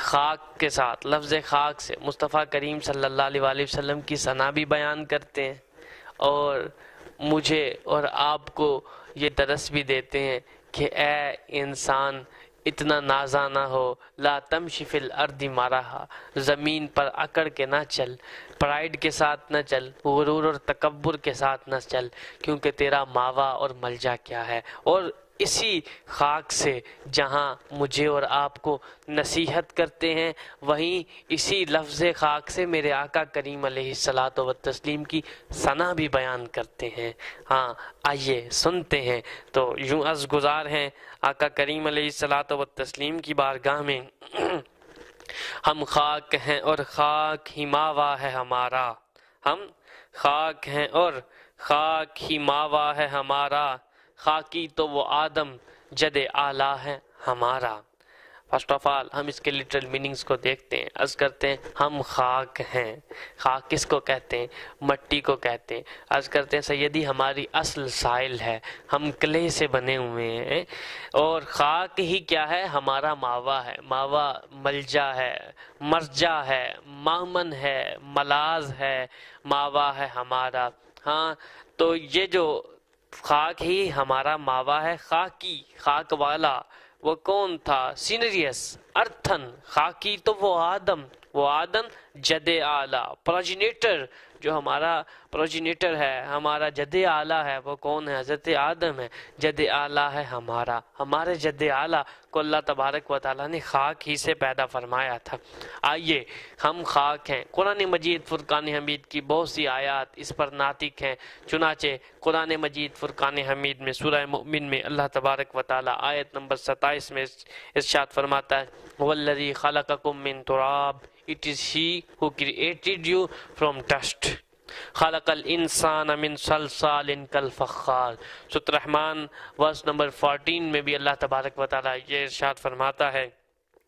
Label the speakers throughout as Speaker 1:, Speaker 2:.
Speaker 1: خاک کے ساتھ، لفظ خاک سے مصطفیٰ کریم صلی اللہ علیہ وآلہ وسلم کی ثنا بھی بیان کرتے ہیں، اور مجھے اور آپ کو یہ درس بھی دیتے ہیں کہ اے انسان اتنا نازا نہ ہو، لا تمشی فی الارض مرحا، زمین پر اکڑ کے نہ چل، پرائیڈ کے ساتھ نہ چل، غرور اور تکبر کے ساتھ نہ چل، کیونکہ تیرا ماوا اور ملجا کیا ہے۔ اور اسی خاک سے جہاں مجھے اور آپ کو نصیحت کرتے ہیں، وہیں اسی لفظ خاک سے میرے آقا کریم علیہ الصلاۃ والتسلیم کی ثنا بھی بیان کرتے ہیں۔ ہاں آئیے سنتے ہیں۔ تو یوں عرض گزار ہیں آقا کریم علیہ الصلاۃ والتسلیم کی بارگاہ میں، ہم خاک ہیں اور خاک ہی ماوا ہے ہمارا، ہم خاک ہیں اور خاک ہی ماوا ہے ہمارا، خاکی تو وہ آدم جد اعلیٰ ہے ہمارا۔ فرسٹ آف آل ہم اس کے لٹرل میننگز کو دیکھتے ہیں، عرض کرتے ہیں ہم خاک ہیں۔ خاک کس کو کہتے ہیں؟ مٹی کو کہتے ہیں۔ عرض کرتے ہیں سیدی ہماری اصل سائل ہے، ہم کلے سے بنے ہوئے ہیں، اور خاک ہی کیا ہے؟ ہمارا ماوا ہے۔ ماوا ملجا ہے، مرجع ہے، مامن ہے، ملاذ ہے، ماوا ہے ہمارا۔ ہاں تو یہ جو خاک ہی ہمارا ماوا ہے، خاکی خاک والا وہ کون تھا؟ سینریس ارتھن، خاکی تو وہ آدم جد اعلیٰ، پروجینیٹر، جو ہمارا پروجینیٹر ہے، ہمارا جد اعلیٰ ہے، وہ کون ہے؟ حضرت آدم ہے۔ جد اعلیٰ ہے ہمارا، ہمارے جد اعلیٰ کو اللہ تبارک و تعالیٰ نے خاک ہی سے پیدا فرمایا تھا۔ آئیے ہم خاک ہیں۔ قرآن مجید فرقان حمید کی بہت سی آیات اس پر ناطق ہیں، چنانچہ قرآن مجید فرقان حمید میں سورہ مؤمن میں اللہ تبارک و تعالیٰ آیت نمبر 27 میں ارشاد فرماتا ہے وَالَّذِي خَلَقَكُم مِّن تُرَابٍ It is he who created you from dust. خَلَقَ الْإِنسَانَ مِن صَلْصَالٍ كَالْفَخَّارِ سورۃ الرحمن ورس نمبر 14 میں بھی اللہ تبارک و تعالیٰ یہ ارشاد فرماتا ہے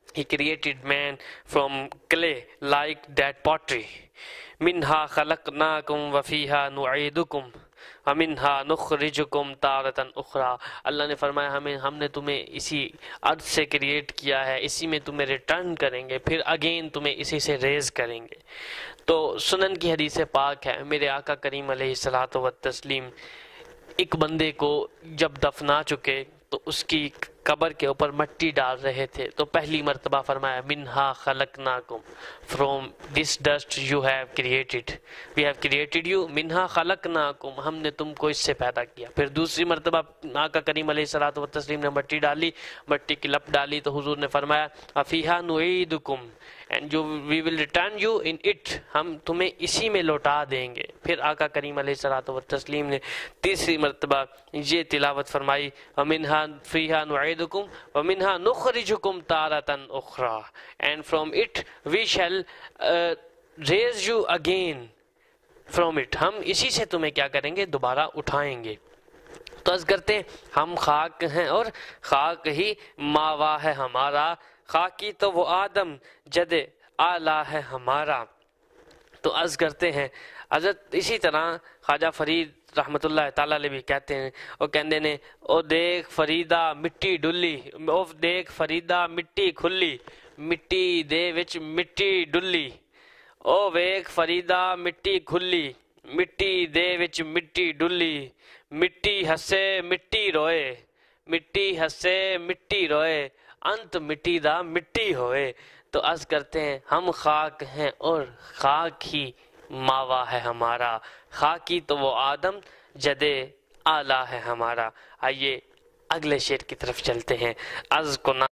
Speaker 1: He created man from clay like that pottery. منها خلقناكم وفيها نعيدكم ومنها نخرجكم تارة أخرى. اللہ نے فرمایا ہم نے تمہیں اسی ارض سے کریٹ کیا ہے، اسی میں تمہیں ریٹرن کریں گے، پھر اگین تمہیں اسی سے ریز کریں گے۔ تو سنن کی حدیث پاک ہے، میرے آقا کریم علیہ الصلاۃ والتسلیم ایک بندے کو جب دفنا چکے تو اس کی قبر کے اوپر مٹی ڈال رہے تھے، تو پہلی مرتبہ فرمایا منہا خلقناکم، from this dust you have created, we have created you, منہا خلقناکم، ہم نے تم کو اس سے پیدا کیا۔ پھر دوسری مرتبہ آقا کریم علیہ الصلوۃ والتسلیم نے مٹی ڈالی، مٹی کی لپ ڈالی، تو حضور نے فرمایا افیہا نعیدکم and we will return you in it, ہم تمہیں اسی میں لوٹا دیں گے۔ پھر آقا کریم علیہ الصلوۃ والتسلیم نے تیسری مرتبہ یہ تلاوت فرمائی ومنہا فیہا نعیدکم ومنہا نخرجکم تارۃ اخری and from it we shall raise you again from it, ہم اسی سے تمہیں کیا کریں گے؟ دوبارہ اٹھائیں گے۔ تو عرض کرتے ہیں ہم خاک ہیں اور خاک ہی ماوا ہے ہمارا، خاکی تو وہ آدم جد اعلیٰ ہے ہمارا۔ تو عرض کرتے ہیں حضرت اسی طرح خواجہ فرید رحمت اللہ تعالیٰ علیہ بھی کہتے ہیں، وہ کہندے نے او دیکھ فریدا مٹی ڈلی، او دیکھ فریدا مٹی کھلی، مٹی دے وچ مٹی ڈلی، او ویکھ فریدا مٹی کھلی، مٹی دے وچ مٹی ڈلی، مٹی ہسے مٹی روئے، مٹی ہسے مٹی روئے، انت مٹی دا مٹی ہوئے۔ تو عرض کرتے ہیں ہم خاک ہیں اور خاک ہی ماوا ہے ہمارا، خاکی تو وہ آدم جد اعلیٰ ہے ہمارا۔ آئیے اگلے شعر کی طرف چلتے ہیں۔ عرض کو